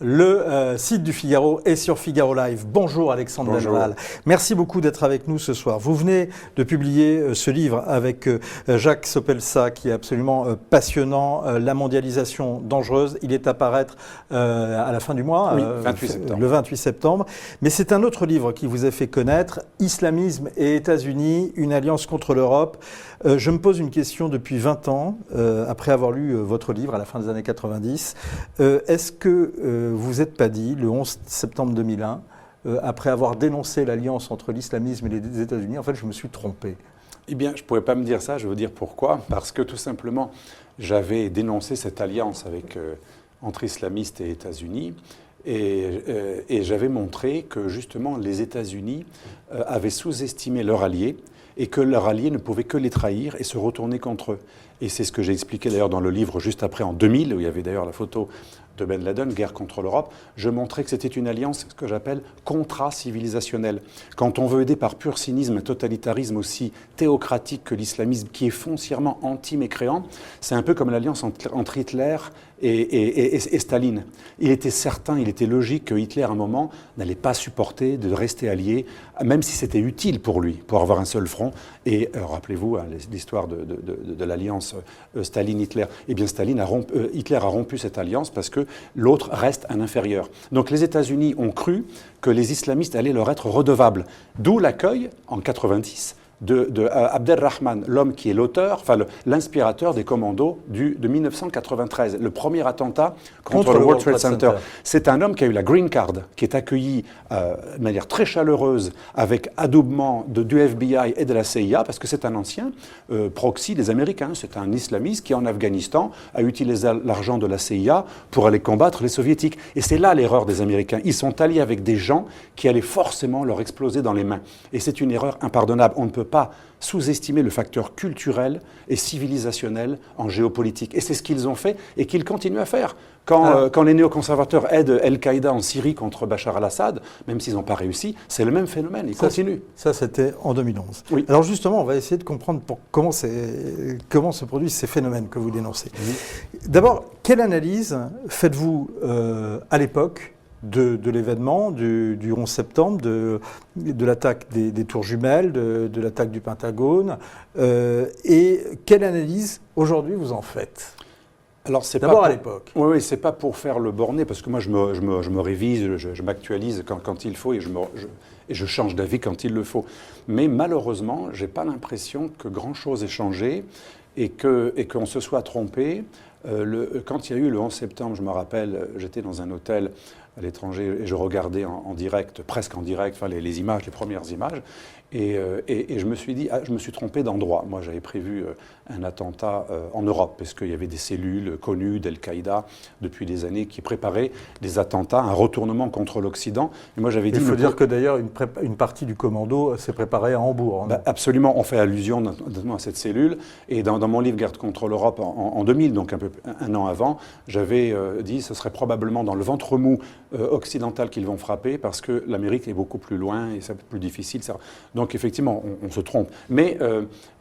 Le site du Figaro est sur Figaro Live. Bonjour Alexandre Benalla. Merci beaucoup d'être avec nous ce soir. Vous venez de publier ce livre avec Jacques Sopelsa qui est absolument passionnant, La mondialisation dangereuse. Il est à paraître à la fin du mois, 28 septembre. Le 28 septembre. Mais c'est un autre livre qui vous a fait connaître, Islamisme et États-Unis, une alliance contre l'Europe. Je me pose une question depuis 20 ans, après avoir lu votre livre à la fin des années 90. Est-ce que vous n'êtes pas dit, le 11 septembre 2001, après avoir dénoncé l'alliance entre l'islamisme et les États-Unis, en fait, je me suis trompé? Eh bien, je ne pouvais pas me dire ça, je veux dire pourquoi. Parce que tout simplement, j'avais dénoncé cette alliance entre islamistes et États-Unis. Et j'avais montré que justement les États-Unis avaient sous-estimé leur allié et que leur allié ne pouvait que les trahir et se retourner contre eux. Et c'est ce que j'ai expliqué d'ailleurs dans le livre juste après, en 2000, où il y avait d'ailleurs la photo de Ben Laden, Guerre contre l'Europe. Je montrais que c'était une alliance, ce que j'appelle contra-civilisationnelle. Quand on veut aider par pur cynisme un totalitarisme aussi théocratique que l'islamisme, qui est foncièrement anti-mécréant, c'est un peu comme l'alliance entre Hitler et Staline. Il était certain, il était logique que Hitler, à un moment, n'allait pas supporter de rester allié, même si c'était utile pour lui, pour avoir un seul front. Et rappelez-vous l'histoire de l'alliance Staline-Hitler. Eh bien, Hitler a rompu cette alliance parce que l'autre reste un inférieur. Donc les États-Unis ont cru que les islamistes allaient leur être redevables. D'où l'accueil, en 90, de Abdelrahman, l'homme qui est l'auteur, enfin l'inspirateur des commandos de 1993, le premier attentat contre le World Trade Center. C'est un homme qui a eu la green card, qui est accueilli de manière très chaleureuse avec adoubement du FBI et de la CIA, parce que c'est un ancien proxy des Américains. C'est un islamiste qui, en Afghanistan, a utilisé l'argent de la CIA pour aller combattre les Soviétiques. Et c'est là l'erreur des Américains. Ils sont alliés avec des gens qui allaient forcément leur exploser dans les mains. Et c'est une erreur impardonnable. On ne peut pas sous-estimer le facteur culturel et civilisationnel en géopolitique. Et c'est ce qu'ils ont fait et qu'ils continuent à faire. Quand les néoconservateurs aident Al-Qaïda en Syrie contre Bachar al-Assad, même s'ils n'ont pas réussi, c'est le même phénomène, ils continuent. Ça, c'était en 2011. Oui. Alors justement, on va essayer de comprendre comment se produisent ces phénomènes que vous dénoncez. D'abord, quelle analyse faites-vous à l'époque de l'événement du 11 septembre, de l'attaque des tours jumelles, de l'attaque du Pentagone, et quelle analyse aujourd'hui vous en faites? Alors c'est d'abord à l'époque. Oui, c'est pas pour faire le borné, parce que moi je me révise, je m'actualise quand il faut et je change d'avis quand il le faut. Mais malheureusement, j'ai pas l'impression que grand-chose ait changé et qu'on se soit trompé. Quand il y a eu le 11 septembre, je me rappelle, j'étais dans un hôtel à l'étranger et je regardais en direct, presque en direct, enfin les images, les premières images, et je me suis dit, je me suis trompé d'endroit. Moi, j'avais prévu un attentat en Europe, parce qu'il y avait des cellules connues d'Al-Qaïda depuis des années qui préparaient des attentats, un retournement contre l'Occident. Et moi, j'avais dit... Il faut dire que d'ailleurs, une partie du commando s'est préparée à Hambourg. Hein. Absolument, on fait allusion notamment à cette cellule. Et dans mon livre Guerre contre l'Europe en 2000, donc un an avant, j'avais dit que ce serait probablement dans le ventre mou occidental qu'ils vont frapper, parce que l'Amérique est beaucoup plus loin et c'est plus difficile. Donc effectivement, on se trompe. Mais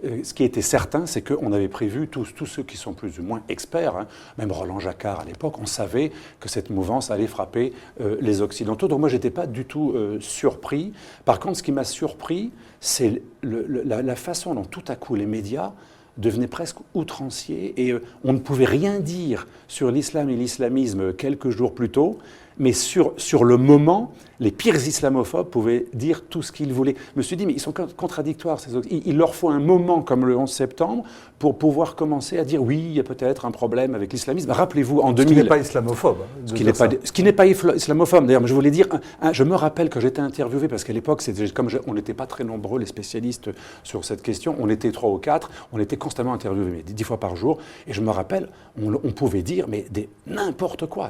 ce qui était certain, c'est qu'on avait prévu, tous ceux qui sont plus ou moins experts, hein, même Roland Jacquard à l'époque, on savait que cette mouvance allait frapper les Occidentaux. Donc moi, je n'étais pas du tout surpris. Par contre, ce qui m'a surpris, c'est la façon dont tout à coup les médias devenaient presque outranciers et on ne pouvait rien dire sur l'islam et l'islamisme quelques jours plus tôt, mais sur le moment, les pires islamophobes pouvaient dire tout ce qu'ils voulaient. Je me suis dit, mais ils sont contradictoires, il leur faut un moment comme le 11 septembre pour pouvoir commencer à dire, oui, il y a peut-être un problème avec l'islamisme. Rappelez-vous, en 2000... Ce qui n'est pas islamophobe. Ce qui n'est pas islamophobe. D'ailleurs, je voulais dire, je me rappelle que j'étais interviewé, parce qu'à l'époque, comme on n'était pas très nombreux, les spécialistes, sur cette question, on était 3 ou 4, on était constamment interviewés, mais 10 fois par jour, et je me rappelle, on pouvait dire, mais n'importe quoi.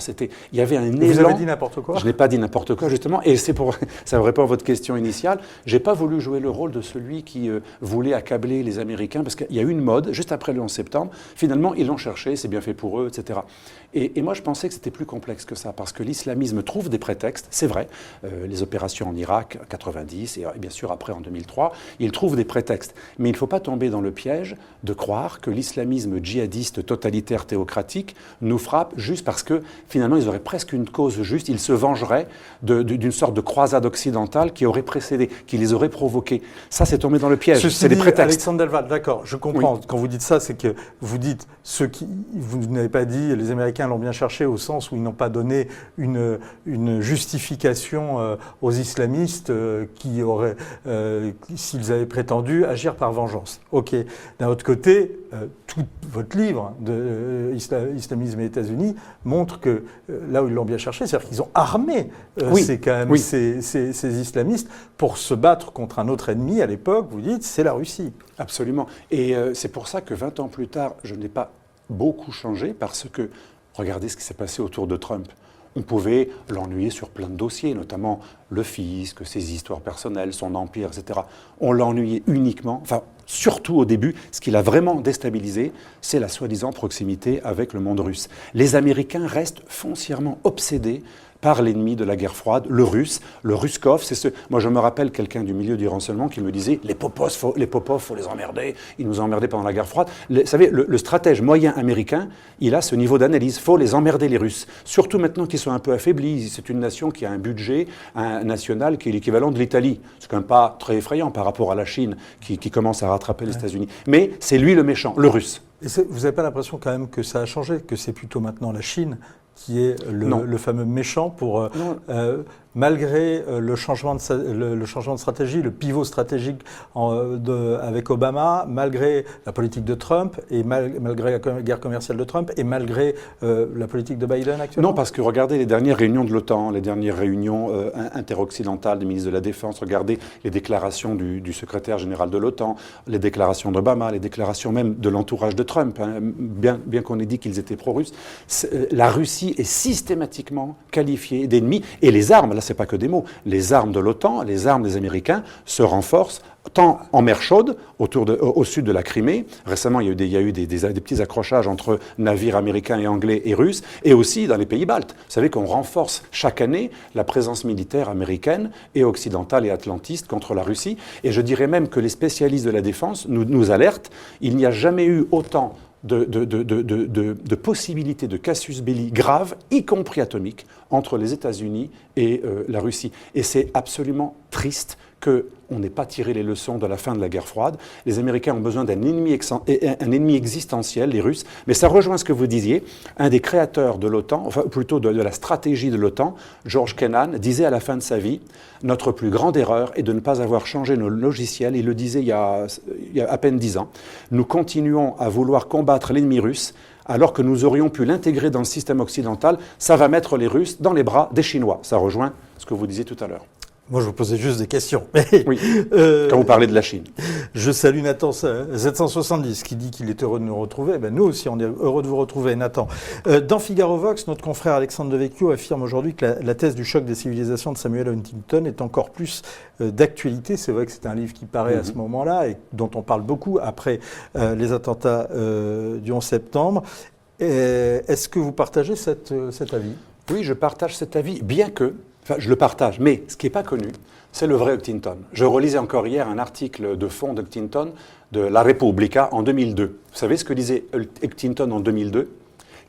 Il y avait un élan... Vous avez dit n'importe quoi? Je n'ai pas dit n'importe quoi, justement, et ça répond à votre question initiale. Je n'ai pas voulu jouer le rôle de celui qui voulait accabler les Américains, parce qu'il y a eu une mode, juste après le 11 septembre, finalement, ils l'ont cherché, c'est bien fait pour eux, etc. Et moi, je pensais que c'était plus complexe que ça, parce que l'islamisme trouve des prétextes, c'est vrai, les opérations en Irak, 90, et bien sûr après en 2003, ils trouvent des prétextes. Mais il ne faut pas tomber dans le piège de croire que l'islamisme djihadiste, totalitaire, théocratique, nous frappe juste parce que, finalement, ils auraient presque une cause juste, il se vengerait d'une sorte de croisade occidentale qui aurait précédé, qui les aurait provoqués. Ça, c'est tombé dans le piège. C'est des prétextes. Alexandre Delval, d'accord, je comprends. Oui. Quand vous dites ça, c'est que vous dites vous n'avez pas dit les Américains l'ont bien cherché au sens où ils n'ont pas donné une justification aux islamistes qui auraient, s'ils avaient prétendu agir par vengeance. Ok. D'un autre côté, tout votre livre de Islamisme et États-Unis montre que là où ils l'ont bien cherché, c'est-à-dire qu'ils ont armé ces islamistes pour se battre contre un autre ennemi. À l'époque, vous dites, c'est la Russie. Absolument. Et c'est pour ça que 20 ans plus tard, je n'ai pas beaucoup changé, parce que regardez ce qui s'est passé autour de Trump. On pouvait l'ennuyer sur plein de dossiers, notamment le fisc, ses histoires personnelles, son empire, etc. On l'ennuyait uniquement, enfin surtout au début, ce qui l'a vraiment déstabilisé, c'est la soi-disant proximité avec le monde russe. Les Américains restent foncièrement obsédés par l'ennemi de la guerre froide, le russe, le Ruskov. Moi, je me rappelle quelqu'un du milieu du renseignement qui me disait « les Popov, faut les emmerder, ils nous ont emmerdés pendant la guerre froide ». Vous savez, le stratège moyen américain, il a ce niveau d'analyse. Il faut les emmerder, les Russes. Surtout maintenant qu'ils sont un peu affaiblis. C'est une nation qui a un budget national qui est l'équivalent de l'Italie. C'est quand même pas très effrayant par rapport à la Chine qui commence à rattraper les États-Unis. Mais c'est lui le méchant, le russe. Et vous n'avez pas l'impression quand même que ça a changé, que c'est plutôt maintenant la Chine qui est le fameux méchant pour, malgré le changement de stratégie, le pivot stratégique avec Obama, malgré la politique de Trump, et malgré la guerre commerciale de Trump, et malgré la politique de Biden actuellement? Non, parce que regardez les dernières réunions de l'OTAN, les dernières réunions interoccidentales des ministres de la Défense, regardez les déclarations du secrétaire général de l'OTAN, les déclarations d'Obama, les déclarations même de l'entourage de Trump, hein, bien qu'on ait dit qu'ils étaient pro-russes. La Russie est systématiquement qualifiée d'ennemi, et les armes, là c'est pas que des mots, les armes de l'OTAN, les armes des Américains se renforcent tant en mer Chaude, au sud de la Crimée. Récemment, il y a eu des petits accrochages entre navires américains et anglais et russes, et aussi dans les pays baltes. Vous savez qu'on renforce chaque année la présence militaire américaine et occidentale et atlantiste contre la Russie, et je dirais même que les spécialistes de la défense nous alertent, il n'y a jamais eu autant de possibilités de casus belli graves, y compris atomiques, entre les États-Unis et la Russie. Et c'est absolument triste qu'on n'ait pas tiré les leçons de la fin de la guerre froide. Les Américains ont besoin d'un ennemi existentiel, les Russes. Mais ça rejoint ce que vous disiez. Un des créateurs de l'OTAN, enfin plutôt de la stratégie de l'OTAN, George Kennan, disait à la fin de sa vie « Notre plus grande erreur est de ne pas avoir changé nos logiciels ». Il le disait il y a à peine 10 ans. Nous continuons à vouloir combattre l'ennemi russe alors que nous aurions pu l'intégrer dans le système occidental. Ça va mettre les Russes dans les bras des Chinois. Ça rejoint ce que vous disiez tout à l'heure. Moi, je vous posais juste des questions. Oui, quand vous parlez de la Chine. Je salue Nathan 770 qui dit qu'il est heureux de nous retrouver. Ben, nous aussi, on est heureux de vous retrouver, Nathan. Dans Figaro Vox, notre confrère Alexandre Devecchio affirme aujourd'hui que la thèse du choc des civilisations de Samuel Huntington est encore plus d'actualité. C'est vrai que c'est un livre qui paraît à ce moment-là et dont on parle beaucoup après les attentats du 11 septembre. Est-ce que vous partagez cet avis? Oui, je partage cet avis, bien que... Enfin, je le partage, mais ce qui n'est pas connu, c'est le vrai Huntington. Je relisais encore hier un article de fond d'Huntington de La Repubblica en 2002. Vous savez ce que disait Huntington en 2002?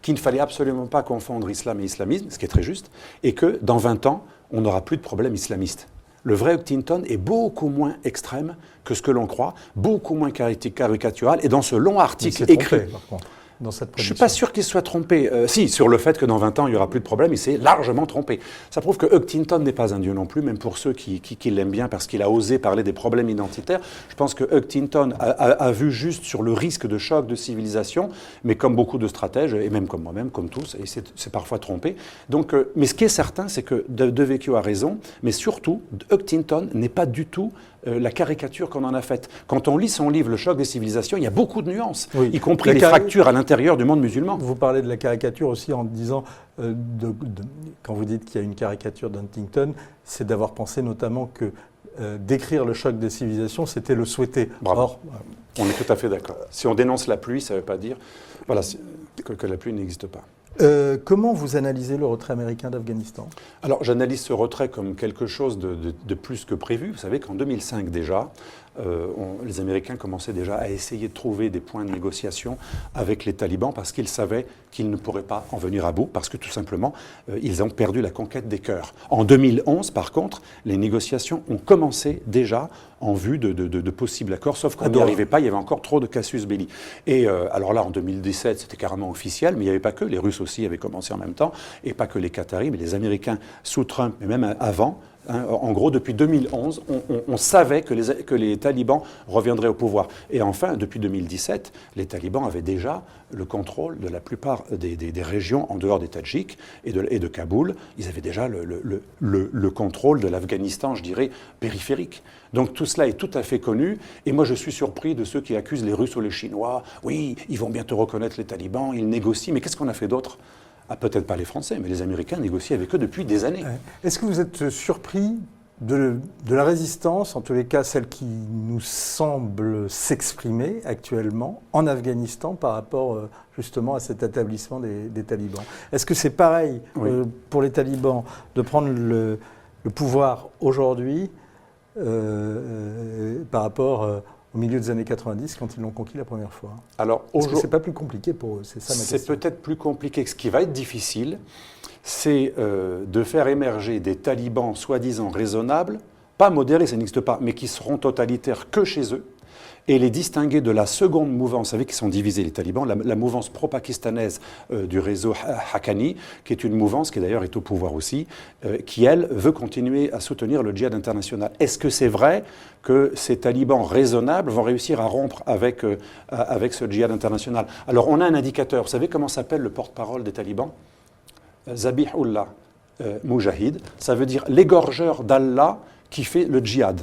Qu'il ne fallait absolument pas confondre islam et islamisme, ce qui est très juste, et que dans 20 ans, on n'aura plus de problème islamiste. Le vrai Huntington est beaucoup moins extrême que ce que l'on croit, beaucoup moins caricatural, et dans ce long article écrit... Trompé, par contre. Je ne suis pas sûr qu'il soit trompé. Si, sur le fait que dans 20 ans, il n'y aura plus de problème, il s'est largement trompé. Ça prouve que Huntington n'est pas un dieu non plus, même pour ceux qui l'aiment bien, parce qu'il a osé parler des problèmes identitaires. Je pense que Huntington a vu juste sur le risque de choc de civilisation, mais comme beaucoup de stratèges, et même comme moi-même, comme tous, et c'est parfois trompé. Donc, mais ce qui est certain, c'est que Devecchio a raison, mais surtout, Huntington n'est pas du tout la caricature qu'on en a faite. Quand on lit son livre « Le choc des civilisations », il y a beaucoup de nuances, y compris les fractures à l'intérieur du monde musulman. Vous parlez de la caricature aussi en disant, quand vous dites qu'il y a une caricature d'Huntington, c'est d'avoir pensé notamment que décrire le choc des civilisations, c'était le souhaiter. Bravo. Or, on est tout à fait d'accord. Si on dénonce la pluie, ça ne veut pas dire que la pluie n'existe pas. Comment vous analysez le retrait américain d'Afghanistan? Alors, j'analyse ce retrait comme quelque chose de plus que prévu. Vous savez qu'en 2005 déjà, les Américains commençaient déjà à essayer de trouver des points de négociation avec les talibans parce qu'ils savaient qu'ils ne pourraient pas en venir à bout, parce que tout simplement, ils ont perdu la conquête des cœurs. En 2011, par contre, les négociations ont commencé déjà en vue de possibles accords, sauf qu'on n'y arrivait pas, il y avait encore trop de casus belli. Et alors là, en 2017, c'était carrément officiel, mais il n'y avait pas que, les Russes aussi avaient commencé en même temps, et pas que les Qataris, mais les Américains sous Trump, mais même avant. En gros, depuis 2011, on savait que les talibans reviendraient au pouvoir. Et enfin, depuis 2017, les talibans avaient déjà le contrôle de la plupart des régions en dehors des Tadjiks et de Kaboul. Ils avaient déjà le contrôle de l'Afghanistan, je dirais, périphérique. Donc tout cela est tout à fait connu. Et moi, je suis surpris de ceux qui accusent les Russes ou les Chinois. Oui, ils vont bientôt reconnaître les talibans, ils négocient. Mais qu'est-ce qu'on a fait d'autre ? Ah, peut-être pas les Français, mais les Américains négocient avec eux depuis des années. Est-ce que vous êtes surpris de la résistance, en tous les cas celle qui nous semble s'exprimer actuellement en Afghanistan par rapport justement à cet établissement des talibans? Est-ce que c'est pareil pour les talibans de prendre le pouvoir aujourd'hui par rapport au milieu des années 90, quand ils l'ont conquis la première fois? Alors, est-ce que ce n'est pas plus compliqué pour eux? C'est ça ma question. C'est peut-être plus compliqué. Ce qui va être difficile, c'est de faire émerger des talibans soi-disant raisonnables, pas modérés, ça n'existe pas, mais qui seront totalitaires que chez eux, et les distinguer de la seconde mouvance. Vous savez qu'ils sont divisés, les talibans, la mouvance pro-pakistanaise du réseau Haqqani, qui est une mouvance qui d'ailleurs est au pouvoir aussi, qui, elle, veut continuer à soutenir le djihad international. Est-ce que c'est vrai que ces talibans raisonnables vont réussir à rompre avec ce djihad international? Alors, on a un indicateur. Vous savez comment s'appelle le porte-parole des talibans? Zabihullah Mujahid. Ça veut dire l'égorgeur d'Allah qui fait le djihad.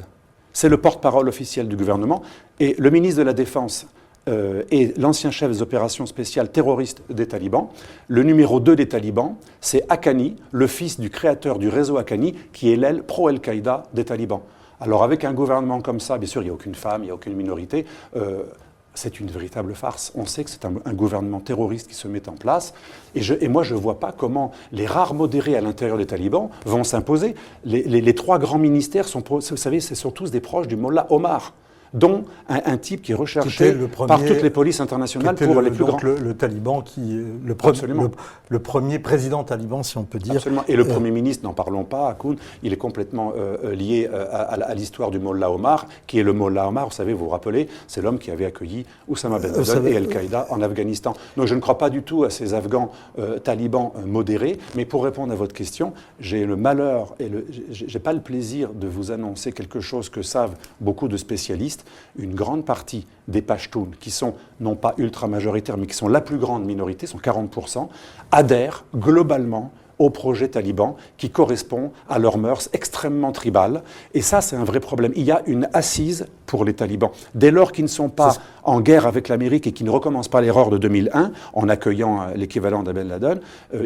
C'est le porte-parole officiel du gouvernement. Et le ministre de la Défense est l'ancien chef des opérations spéciales terroristes des talibans. Le numéro 2 des talibans, c'est Haqqani, le fils du créateur du réseau Haqqani, qui est l'aile pro-Al-Qaïda des talibans. Alors avec un gouvernement comme ça, bien sûr, il n'y a aucune femme, il n'y a aucune minorité. C'est une véritable farce. On sait que c'est un gouvernement terroriste qui se met en place. Et moi, je ne vois pas comment les rares modérés à l'intérieur des talibans vont s'imposer. Les trois grands ministères, vous savez, ce sont tous des proches du Mollah Omar, dont un type qui est recherché par toutes les polices internationales pour les plus grands. Le taliban, le premier président taliban, si on peut dire. Absolument. Et le Premier ministre, n'en parlons pas, Hakoun, il est complètement lié à l'histoire du Mollah Omar, qui est le Mollah Omar, vous savez, vous vous rappelez, c'est l'homme qui avait accueilli Oussama Ben Laden et Al-Qaïda en Afghanistan. Donc je ne crois pas du tout à ces Afghans talibans modérés, mais pour répondre à votre question, j'ai le malheur et j'ai pas le plaisir de vous annoncer quelque chose que savent beaucoup de spécialistes. Une grande partie des Pashtuns, qui sont non pas ultra-majoritaires, mais qui sont la plus grande minorité, sont 40%, adhèrent globalement au projet taliban qui correspond à leurs mœurs extrêmement tribales. Et ça, c'est un vrai problème. Il y a une assise pour les talibans. Dès lors qu'ils ne sont pas en guerre avec l'Amérique et qu'ils ne recommencent pas l'erreur de 2001 en accueillant l'équivalent d'Aben Laden,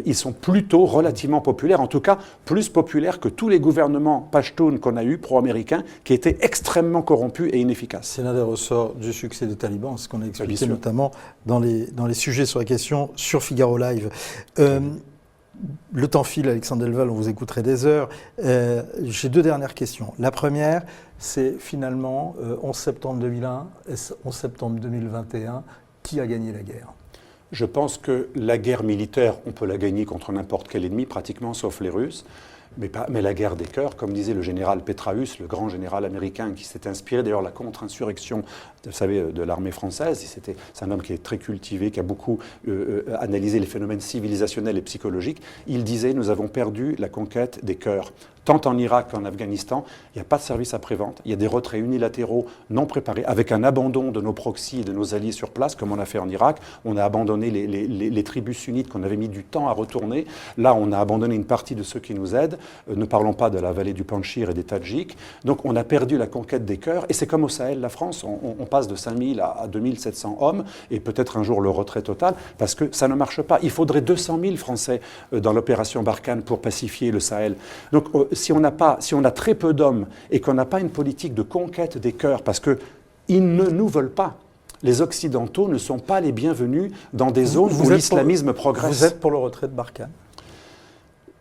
ils sont plutôt relativement populaires, en tout cas plus populaires que tous les gouvernements pashtuns qu'on a eus, pro-américains, qui étaient extrêmement corrompus et inefficaces. C'est l'un des ressorts du succès des talibans, ce qu'on a expliqué notamment dans les sujets sur la question sur Figaro Live. Le temps file, Alexandre Delval, on vous écouterait des heures. J'ai deux dernières questions. La première, c'est finalement 11 septembre 2001, 11 septembre 2021, qui a gagné la guerre? Je pense que la guerre militaire, on peut la gagner contre n'importe quel ennemi, pratiquement, sauf les Russes. Mais la guerre des cœurs, comme disait le général Petraeus, le grand général américain qui s'est inspiré d'ailleurs de la contre-insurrection, vous savez, de l'armée française. C'est un homme qui est très cultivé, qui a beaucoup analysé les phénomènes civilisationnels et psychologiques. Il disait: nous avons perdu la conquête des cœurs. Tant en Irak qu'en Afghanistan, il n'y a pas de service après-vente, il y a des retraits unilatéraux non préparés, avec un abandon de nos proxys et de nos alliés sur place, comme on a fait en Irak. On a abandonné les tribus sunnites qu'on avait mis du temps à retourner. Là, on a abandonné une partie de ceux qui nous aident. Ne parlons pas de la vallée du Panchir et des Tadjiks. Donc on a perdu la conquête des cœurs. Et c'est comme au Sahel, la France. On passe de 5000 à 2700 hommes, et peut-être un jour le retrait total, parce que ça ne marche pas. Il faudrait 200 000 Français dans l'opération Barkhane pour pacifier le Sahel. Donc si on a très peu d'hommes et qu'on n'a pas une politique de conquête des cœurs, parce qu'ils ne nous veulent pas. Les Occidentaux ne sont pas les bienvenus dans des zones où l'islamisme progresse. Vous êtes pour le retrait de Barkhane?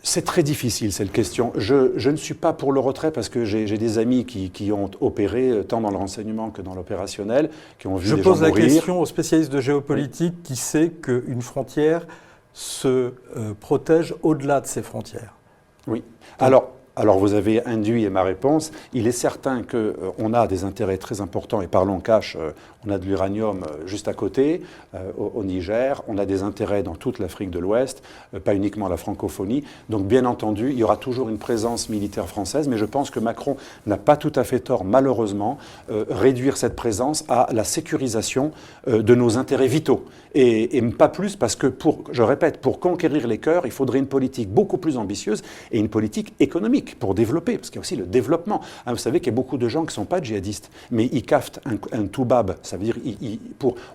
C'est très difficile, cette question. Je ne suis pas pour le retrait parce que j'ai des amis qui ont opéré tant dans le renseignement que dans l'opérationnel, qui ont vu des gens mourir. Je pose la question aux spécialistes de géopolitique qui sait qu'une frontière se protège au-delà de ses frontières. Oui. Alors, vous avez induit ma réponse. Il est certain qu'on a des intérêts très importants, et parlons cash, on a de l'uranium juste à côté, au Niger, on a des intérêts dans toute l'Afrique de l'Ouest, pas uniquement la francophonie. Donc, bien entendu, il y aura toujours une présence militaire française, mais je pense que Macron n'a pas tout à fait tort, malheureusement, réduire cette présence à la sécurisation de nos intérêts vitaux. Et pas plus, parce que, je répète, pour conquérir les cœurs, il faudrait une politique beaucoup plus ambitieuse et une politique économique pour développer, parce qu'il y a aussi le développement. Hein, vous savez qu'il y a beaucoup de gens qui ne sont pas djihadistes, mais ils caftent un toubab, ça veut dire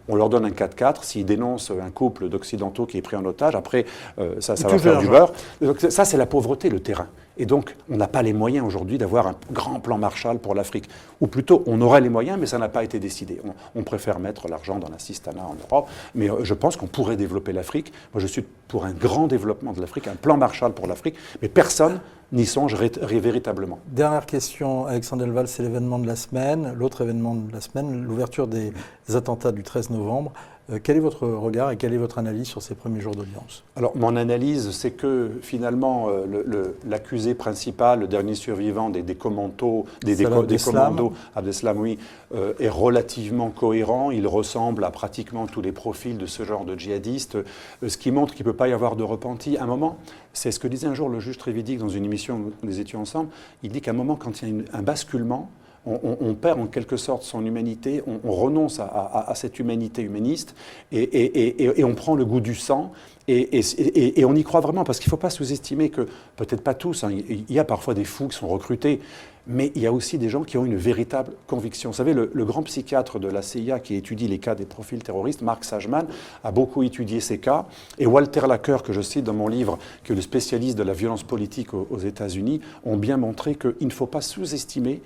on leur donne un 4x4, s'ils dénoncent un couple d'occidentaux qui est pris en otage, après ça va faire du beurre. Donc, ça, c'est la pauvreté, le terrain. Et donc, on n'a pas les moyens aujourd'hui d'avoir un grand plan Marshall pour l'Afrique. Ou plutôt, on aurait les moyens, mais ça n'a pas été décidé. On préfère mettre l'argent dans l'assistanat en Europe, mais je pense qu'on pourrait développer l'Afrique. Moi, je suis pour un grand développement de l'Afrique, un plan Marshall pour l'Afrique, mais personne n'y songe véritablement. Dernière question, Alexandre Delval, c'est l'événement de la semaine. L'autre événement de la semaine, l'ouverture des attentats du 13 novembre. Quel est votre regard et quelle est votre analyse sur ces premiers jours d'audience? Alors, mon analyse, c'est que finalement, l'accusé principal, le dernier survivant des commandos, Abdeslam, oui, est relativement cohérent. Il ressemble à pratiquement tous les profils de ce genre de djihadistes, ce qui montre qu'il ne peut pas y avoir de repenti. À un moment, c'est ce que disait un jour le juge Trévidic dans une émission où nous étions ensemble. Il dit qu'à un moment, quand il y a un basculement, on perd en quelque sorte son humanité, on renonce à cette humanité humaniste et on prend le goût du sang et on y croit vraiment parce qu'il ne faut pas sous-estimer que, peut-être pas tous, hein, il y a parfois des fous qui sont recrutés, mais il y a aussi des gens qui ont une véritable conviction. Vous savez, le grand psychiatre de la CIA qui étudie les cas des profils terroristes, Mark Sajman, a beaucoup étudié ces cas. Et Walter Laqueur, que je cite dans mon livre, qui est le spécialiste de la violence politique aux États-Unis, ont bien montré qu'il ne faut pas sous-estimer,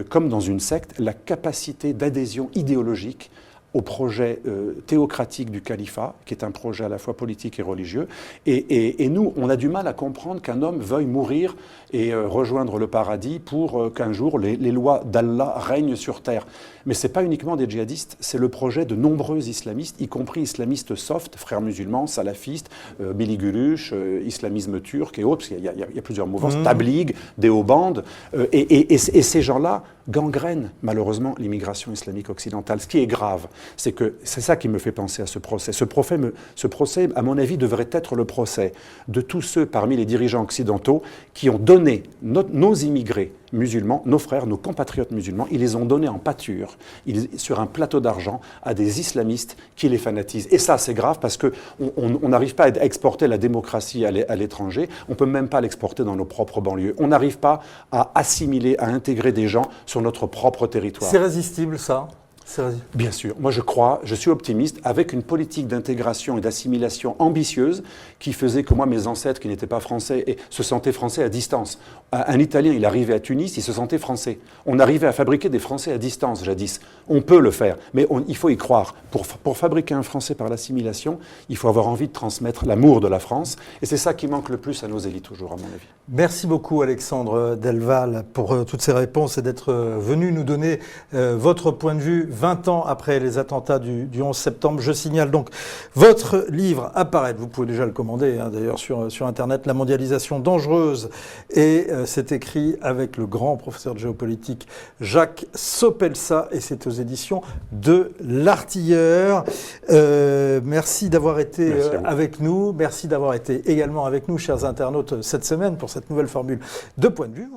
comme dans une secte, la capacité d'adhésion idéologique au projet théocratique du califat, qui est un projet à la fois politique et religieux. Et nous, on a du mal à comprendre qu'un homme veuille mourir et rejoindre le paradis pour qu'un jour les lois d'Allah règnent sur terre. Mais ce n'est pas uniquement des djihadistes, c'est le projet de nombreux islamistes, y compris islamistes soft, frères musulmans, salafistes, Billy Guluch, islamisme turc et autres, parce qu'il y a plusieurs mouvances, Tabligh, Déoband, et ces gens-là gangrènent malheureusement l'immigration islamique occidentale. Ce qui est grave, c'est que c'est ça qui me fait penser à ce procès. Ce procès, à mon avis, devrait être le procès de tous ceux parmi les dirigeants occidentaux qui ont donné nos immigrés musulmans, nos frères, nos compatriotes musulmans, ils les ont donnés en pâture, sur un plateau d'argent, à des islamistes qui les fanatisent. Et ça, c'est grave parce qu'on n'arrive pas à exporter la démocratie à l'étranger, on ne peut même pas l'exporter dans nos propres banlieues. On n'arrive pas à assimiler, à intégrer des gens sur notre propre territoire. C'est résistible, ça ? Bien sûr. Moi, je suis optimiste, avec une politique d'intégration et d'assimilation ambitieuse qui faisait que moi, mes ancêtres qui n'étaient pas français se sentaient français à distance. Un Italien, il arrivait à Tunis, il se sentait français. On arrivait à fabriquer des Français à distance, jadis. On peut le faire, mais il faut y croire. Pour fabriquer un Français par l'assimilation, il faut avoir envie de transmettre l'amour de la France. Et c'est ça qui manque le plus à nos élites toujours, à mon avis. Merci beaucoup, Alexandre Delval, pour toutes ces réponses et d'être venu nous donner votre point de vue 20 ans après les attentats du 11 septembre. Je signale donc votre livre apparaître, vous pouvez déjà le commander d'ailleurs sur Internet, La mondialisation dangereuse, et c'est écrit avec le grand professeur de géopolitique Jacques Sopelsa et c'est aux éditions de L'Artilleur. Merci d'avoir été avec nous, merci d'avoir été également avec nous, chers internautes, cette semaine pour cette nouvelle formule de point de vue.